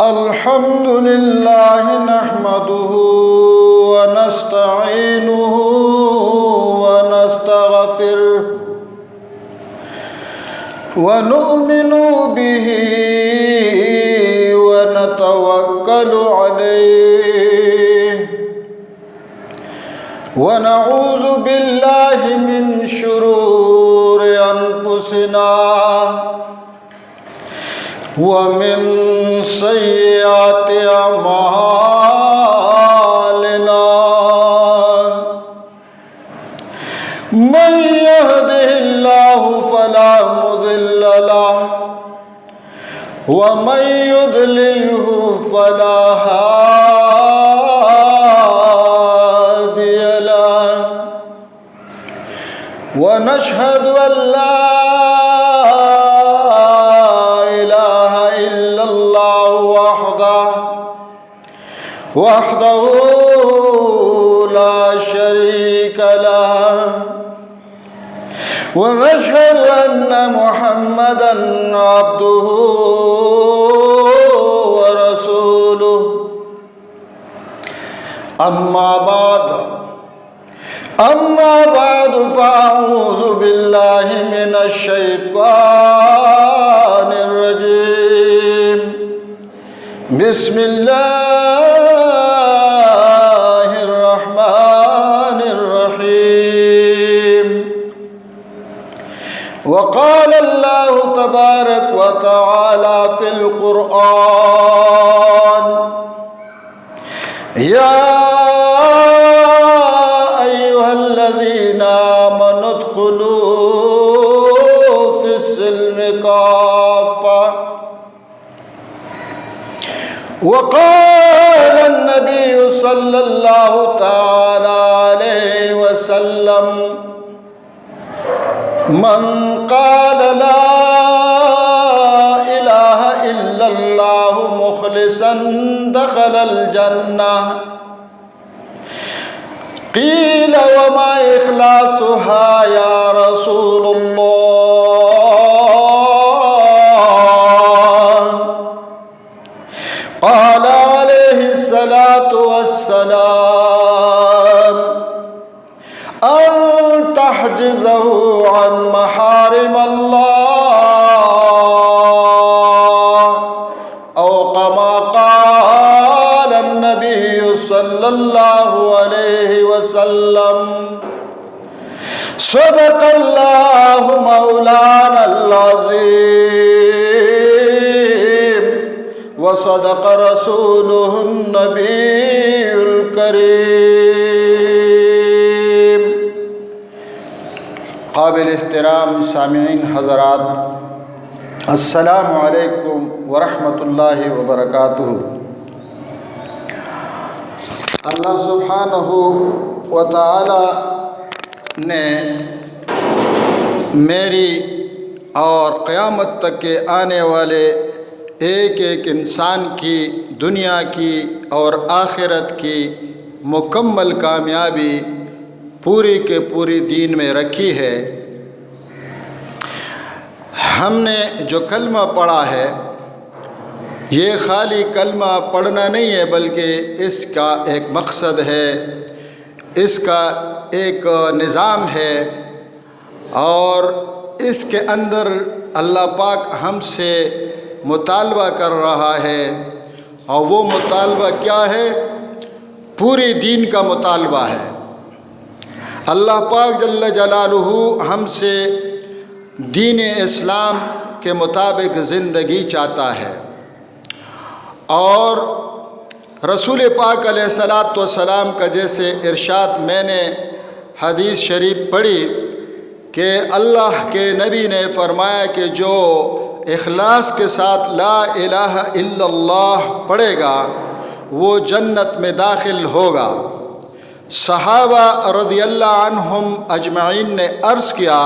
الحمد لله نحمده ونستعينه ونستغفره ونؤمن به ونتوكل عليه ونعوذ بالله من شرور أنفسنا ومن سيئات أعمالنا من يهده الله فلا مضل له ومن يضلله فلا هادي له ونشهد أن لا وحده لا شريك له ونشهد أن محمدًا عبده ورسوله أما بعد فأعوذ بالله من الشيطان الرجيم بسم الله الرحمن الرحيم وقال الله تبارك وتعالى في القرآن يا أيها الذين آمنوا ادخلوا في السلم كافة وقال النبي صلى الله تعالى عليه وسلم من قال لا إله إلا الله مخلصا دخل الجنة قيل وما إخلاصها يا رسول الله قال عليه الصلاة والسلام أن تحجزه عن محارم الله أو كما قال النبي صلى الله عليه وسلم صدق الله مولانا العظيم وصدق رسوله النبي الكريم قابل احترام سامعین حضرات، السلام علیکم ورحمۃ اللہ وبرکاتہ۔ اللہ سبحانہ و تعالی نے میری اور قیامت تک کے آنے والے ایک ایک انسان کی دنیا کی اور آخرت کی مکمل کامیابی پوری کے پوری دین میں رکھی ہے۔ ہم نے جو کلمہ پڑھا ہے یہ خالی کلمہ پڑھنا نہیں ہے، بلکہ اس کا ایک مقصد ہے، اس کا ایک نظام ہے، اور اس کے اندر اللہ پاک ہم سے مطالبہ کر رہا ہے، اور وہ مطالبہ کیا ہے؟ پوری دین کا مطالبہ ہے۔ اللہ پاک جل جلالہ ہم سے دین اسلام کے مطابق زندگی چاہتا ہے، اور رسول پاک علیہ الصلاۃ والسلام کا جیسے ارشاد میں نے حدیث شریف پڑھی کہ اللہ کے نبی نے فرمایا کہ جو اخلاص کے ساتھ لا الہ الا اللہ پڑھے گا وہ جنت میں داخل ہوگا۔ صحابہ رضی اللہ عنہم اجمعین نے عرض کیا،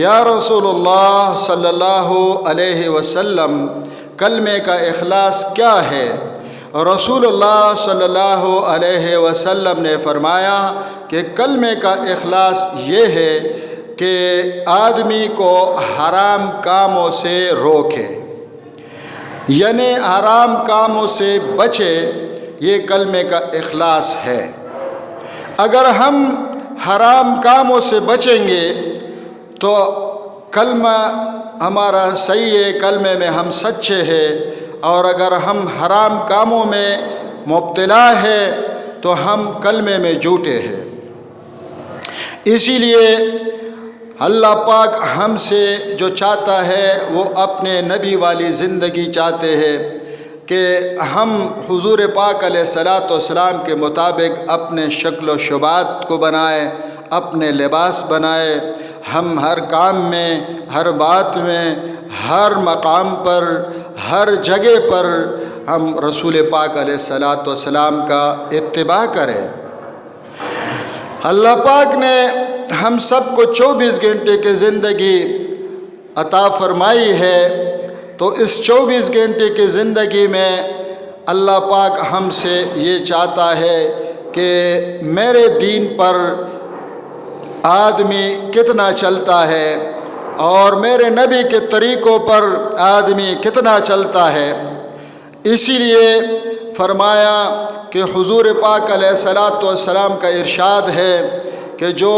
یا رسول اللہ صلی اللہ علیہ وسلم کلمے کا اخلاص کیا ہے؟ رسول اللہ صلی اللہ علیہ وسلم نے فرمایا کہ کلمے کا اخلاص یہ ہے کہ آدمی کو حرام کاموں سے روکے، یعنی حرام کاموں سے بچے، یہ کلمے کا اخلاص ہے۔ اگر ہم حرام کاموں سے بچیں گے تو کلمہ ہمارا صحیح ہے، کلمے میں ہم سچے ہیں، اور اگر ہم حرام کاموں میں مبتلا ہے تو ہم کلمے میں جھوٹے ہیں۔ اسی لیے اللہ پاک ہم سے جو چاہتا ہے وہ اپنے نبی والی زندگی چاہتے ہیں کہ ہم حضور پاک علیہ الصلاۃ والسلام کے مطابق اپنے شکل و شبات کو بنائیں، اپنے لباس بنائیں، ہم ہر کام میں، ہر بات میں، ہر مقام پر، ہر جگہ پر ہم رسول پاک علیہ الصلاۃ والسلام کا اتباع کریں۔ اللہ پاک نے ہم سب کو 24 گھنٹے کی زندگی عطا فرمائی ہے، تو اس 24 گھنٹے کی زندگی میں اللہ پاک ہم سے یہ چاہتا ہے کہ میرے دین پر آدمی کتنا چلتا ہے اور میرے نبی کے طریقوں پر آدمی کتنا چلتا ہے۔ اسی لیے فرمایا کہ حضور پاک علیہ الصلاۃ والسلام کا ارشاد ہے کہ جو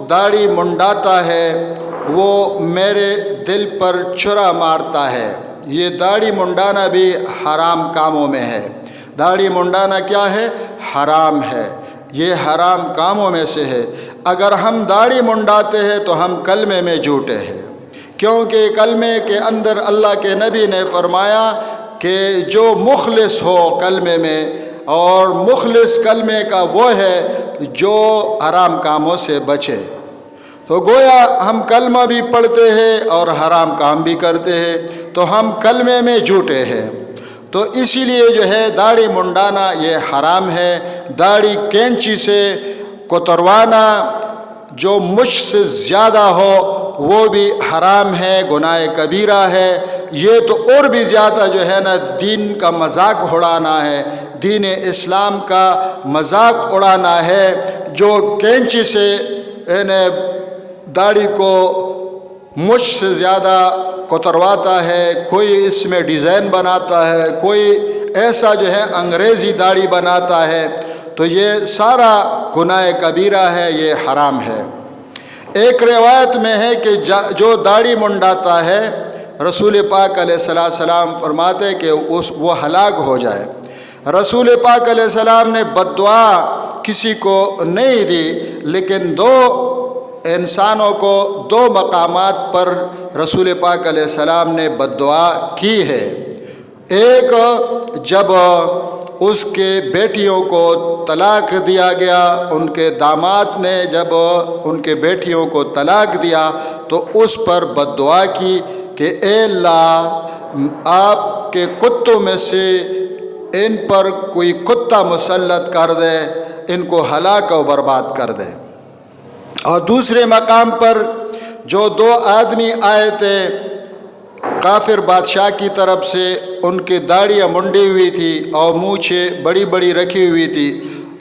داڑھی منڈاتا ہے وہ میرے دل پر چھرا مارتا ہے۔ یہ داڑھی منڈانا بھی حرام کاموں میں ہے۔ داڑھی منڈانا کیا ہے؟ حرام ہے، یہ حرام کاموں میں سے ہے۔ اگر ہم داڑھی منڈاتے ہیں تو ہم کلمے میں جھوٹے ہیں، کیونکہ کلمے کے اندر اللہ کے نبی نے فرمایا کہ جو مخلص ہو کلمے میں، اور مخلص کلمے کا وہ ہے جو حرام کاموں سے بچے۔ تو گویا ہم کلمہ بھی پڑھتے ہیں اور حرام کام بھی کرتے ہیں، تو ہم کلمے میں جھوٹے ہیں۔ تو اسی لیے جو ہے داڑھی منڈانا یہ حرام ہے۔ داڑھی کینچی سے کتروانا جو مجھ سے زیادہ ہو وہ بھی حرام ہے، گناہ کبیرہ ہے۔ یہ تو اور بھی زیادہ جو ہے نا دین کا مذاق اڑانا ہے، دین اسلام کا مذاق اڑانا ہے۔ جو کینچی سے داڑھی کو مجھ سے زیادہ کترواتا ہے، کوئی اس میں ڈیزائن بناتا ہے، کوئی ایسا جو ہے انگریزی داڑھی بناتا ہے، تو یہ سارا گناہ کبیرہ ہے، یہ حرام ہے۔ ایک روایت میں ہے کہ جو داڑھی منڈاتا ہے رسول پاک علیہ السلام فرماتے کہ وہ ہلاک ہو جائے۔ رسول پاک علیہ السلام نے بد دعا کسی کو نہیں دی، لیکن دو انسانوں کو دو مقامات پر رسول پاک علیہ السلام نے بد دعا کی ہے۔ ایک جب اس کے بیٹیوں کو طلاق دیا گیا، ان کے داماد نے جب ان کے بیٹیوں کو طلاق دیا تو اس پر بد دعا کی کہ اے اللہ آپ کے کتوں میں سے ان پر کوئی کتا مسلط کر دے، ان کو ہلاک و برباد کر دے۔ اور دوسرے مقام پر جو دو آدمی آئے تھے کافر بادشاہ کی طرف سے، ان کی داڑیاں منڈی ہوئی تھی اور مونچھیں بڑی بڑی رکھی ہوئی تھی،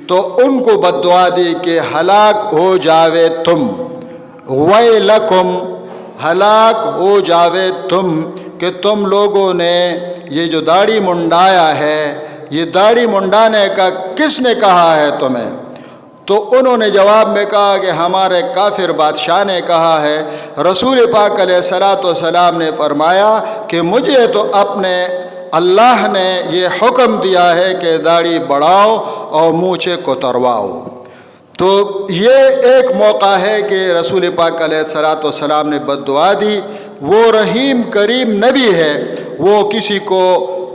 تو ان کو بد دعا دی کہ ہلاک ہو جاوے تم، ویلکم، ہلاک ہو جاوے تم، کہ تم لوگوں نے یہ جو داڑھی منڈایا ہے، یہ داڑھی منڈانے کا کس نے کہا ہے تمہیں؟ تو انہوں نے جواب میں کہا کہ ہمارے کافر بادشاہ نے کہا ہے۔ رسول پاک علیہ الصلاۃ والسلام نے فرمایا کہ مجھے تو اپنے اللہ نے یہ حکم دیا ہے کہ داڑھی بڑھاؤ اور مونچھیں کترواؤ۔ تو یہ ایک موقع ہے کہ رسول پاک علیہ الصلاۃ والسلام نے بد دعا دی۔ وہ رحیم کریم نبی ہے، وہ کسی کو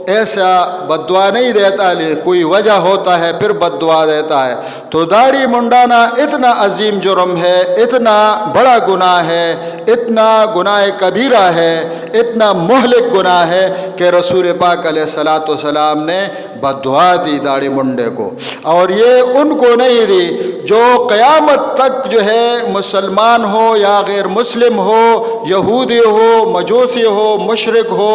ایسا بد دعا نہیں دیتا، لیکن کوئی وجہ ہوتا ہے پھر بد دعا دیتا ہے۔ تو داڑھی منڈانا اتنا عظیم جرم ہے، اتنا بڑا گناہ ہے، اتنا گناہ کبیرہ ہے، اتنا مہلک گناہ ہے کہ رسول پاک علیہ الصلاۃ والسلام نے بد دعا دی داڑھی منڈے کو۔ اور یہ ان کو نہیں دی جو قیامت تک جو ہے مسلمان ہو یا غیر مسلم ہو، یہودی ہو، مجوسی ہو، مشرک ہو،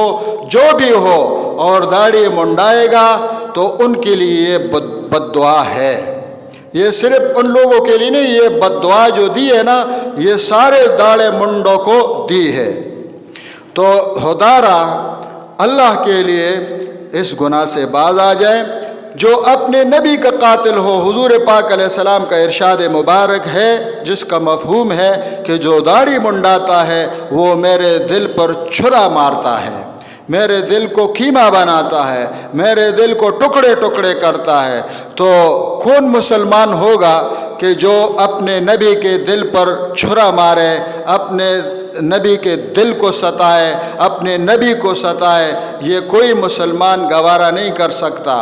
جو بھی ہو، اور داڑھی منڈائے گا تو ان کے لیے بد دعا ہے۔ یہ صرف ان لوگوں کے لیے نہیں، یہ بد دعا جو دی ہے نا یہ سارے داڑھی منڈوں کو دی ہے۔ تو خدارا اللہ کے لیے اس گناہ سے باز آ جائے۔ جو اپنے نبی کا قاتل ہو، حضور پاک علیہ السلام کا ارشاد مبارک ہے جس کا مفہوم ہے کہ جو داڑھی منڈاتا ہے وہ میرے دل پر چھرا مارتا ہے، میرے دل کو کیما بناتا ہے، میرے دل کو ٹکڑے ٹکڑے کرتا ہے۔ تو کون مسلمان ہوگا کہ جو اپنے نبی کے دل پر چھرا مارے، اپنے نبی کے دل کو ستائے، اپنے نبی کو ستائے؟ یہ کوئی مسلمان گوارا نہیں کر سکتا۔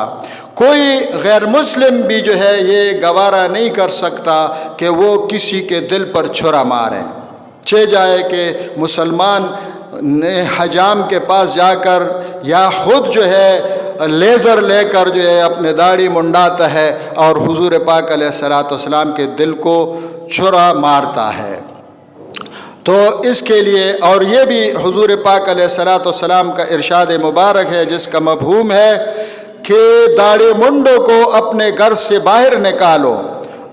کوئی غیر مسلم بھی جو ہے یہ گوارا نہیں کر سکتا کہ وہ کسی کے دل پر چھرا مارے۔ چہ جائے کہ مسلمان نے حجام کے پاس جا کر یا خود جو ہے لیزر لے کر جو ہے اپنے داڑھی منڈاتا ہے اور حضور پاک علیہ الصلوۃ والسلام کے دل کو چھرا مارتا ہے۔ تو اس کے لیے، اور یہ بھی حضور پاک علیہ الصلوۃ والسلام کا ارشاد مبارک ہے جس کا مفہوم ہے کہ داڑھی منڈوں کو اپنے گھر سے باہر نکالو،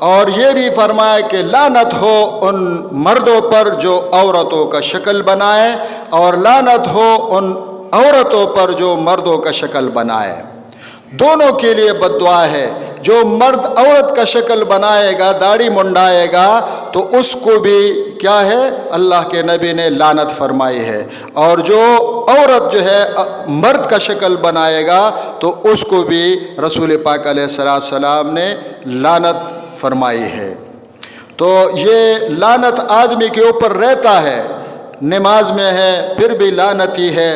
اور یہ بھی فرمایا کہ لعنت ہو ان مردوں پر جو عورتوں کا شکل بنائے، اور لعنت ہو ان عورتوں پر جو مردوں کا شکل بنائے۔ دونوں کے لیے بد دعا ہے۔ جو مرد عورت کا شکل بنائے گا، داڑھی منڈائے گا، تو اس کو بھی کیا ہے؟ اللہ کے نبی نے لعنت فرمائی ہے۔ اور جو عورت جو ہے مرد کا شکل بنائے گا تو اس کو بھی رسول پاک علیہ السلام نے لعنت فرمائی ہے۔ تو یہ لعنت آدمی کے اوپر رہتا ہے۔ نماز میں ہے پھر بھی لعنتی ہے،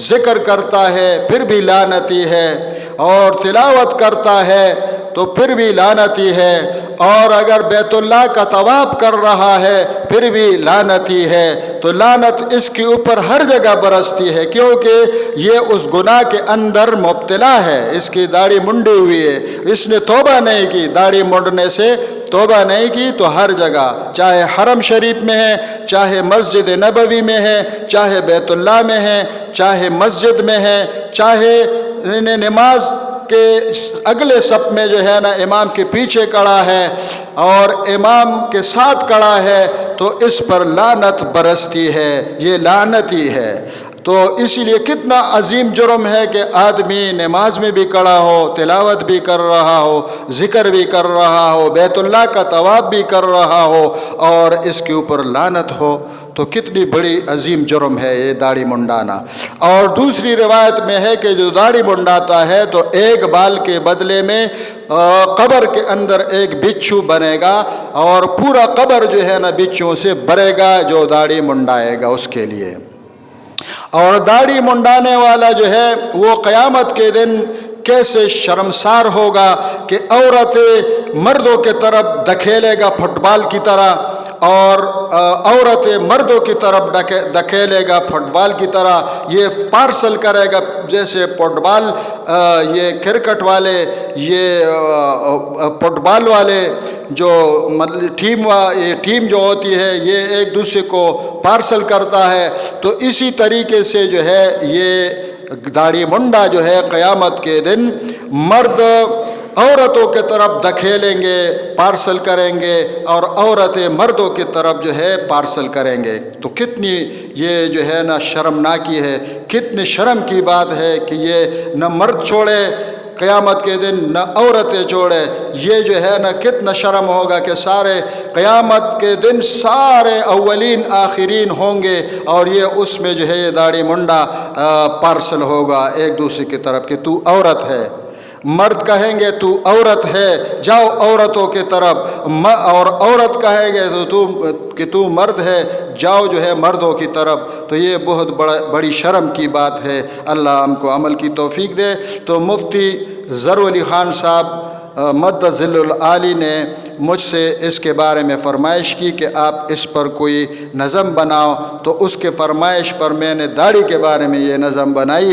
ذکر کرتا ہے پھر بھی لعنتی ہے، اور تلاوت کرتا ہے تو پھر بھی لعنتی ہے، اور اگر بیت اللہ کا طواف کر رہا ہے پھر بھی لعنتی ہے۔ تو لعنت اس کے اوپر ہر جگہ برستی ہے، کیونکہ یہ اس گناہ کے اندر مبتلا ہے۔ اس کی داڑھی منڈی ہوئی ہے، اس نے توبہ نہیں کی، داڑھی منڈنے سے توبہ نہیں کی، تو ہر جگہ، چاہے حرم شریف میں ہے، چاہے مسجد نبوی میں ہے، چاہے بیت اللہ میں ہے، چاہے مسجد میں ہے، چاہے نماز کے اگلے صف میں جو ہے نا امام کے پیچھے کھڑا ہے اور امام کے ساتھ کھڑا ہے، تو اس پر لعنت برستی ہے، یہ لعنتی ہے۔ تو اسی لیے کتنا عظیم جرم ہے کہ آدمی نماز میں بھی کھڑا ہو، تلاوت بھی کر رہا ہو، ذکر بھی کر رہا ہو، بیت اللہ کا طواف بھی کر رہا ہو، اور اس کے اوپر لعنت ہو۔ تو کتنی بڑی عظیم جرم ہے یہ داڑھی منڈانا۔ اور دوسری روایت میں ہے کہ جو داڑھی منڈاتا ہے تو ایک بال کے بدلے میں قبر کے اندر ایک بچھو بنے گا، اور پورا قبر جو ہے نا بچھوؤں سے بھرے گا جو داڑھی منڈائے گا اس کے لیے۔ اور داڑھی منڈانے والا جو ہے وہ قیامت کے دن کیسے شرمسار ہوگا کہ عورت مردوں کے طرف دکھیلے گا فٹ بال کی طرح، اور عورت مردوں کی طرف دکھیلے گا فٹ بال کی طرح۔ یہ پارسل کرے گا جیسے فٹ بال، یہ کرکٹ والے، یہ فٹ بال والے جو ٹیم جو ہوتی ہے یہ ایک دوسرے کو پارسل کرتا ہے، تو اسی طریقے سے جو ہے یہ داڑھی منڈا جو ہے قیامت کے دن مرد عورتوں کے طرف دکھیلیں گے، پارسل کریں گے، اور عورتیں مردوں کی طرف جو ہے پارسل کریں گے۔ تو کتنی یہ جو ہے نا شرمناکی ہے، کتنی شرم کی بات ہے کہ یہ نہ مرد چھوڑے قیامت کے دن نہ عورتیں چھوڑے۔ یہ جو ہے نا کتنا شرم ہوگا کہ سارے قیامت کے دن سارے اولین آخرین ہوں گے، اور یہ اس میں جو ہے یہ داڑھی منڈا پارسل ہوگا ایک دوسرے کی طرف کہ تو عورت ہے۔ مرد کہیں گے تو عورت ہے، جاؤ عورتوں کی طرف، اور عورت کہیں گے کہ تو مرد ہے، جاؤ جو ہے مردوں کی طرف۔ تو یہ بہت بڑی شرم کی بات ہے۔ اللہ ہم کو عمل کی توفیق دے۔ تو مفتی ظہور علی خان صاحب مد ظل العالی نے مجھ سے اس کے بارے میں فرمائش کی کہ آپ اس پر کوئی نظم بناؤ، تو اس کے فرمائش پر میں نے داڑھی کے بارے میں یہ نظم بنائی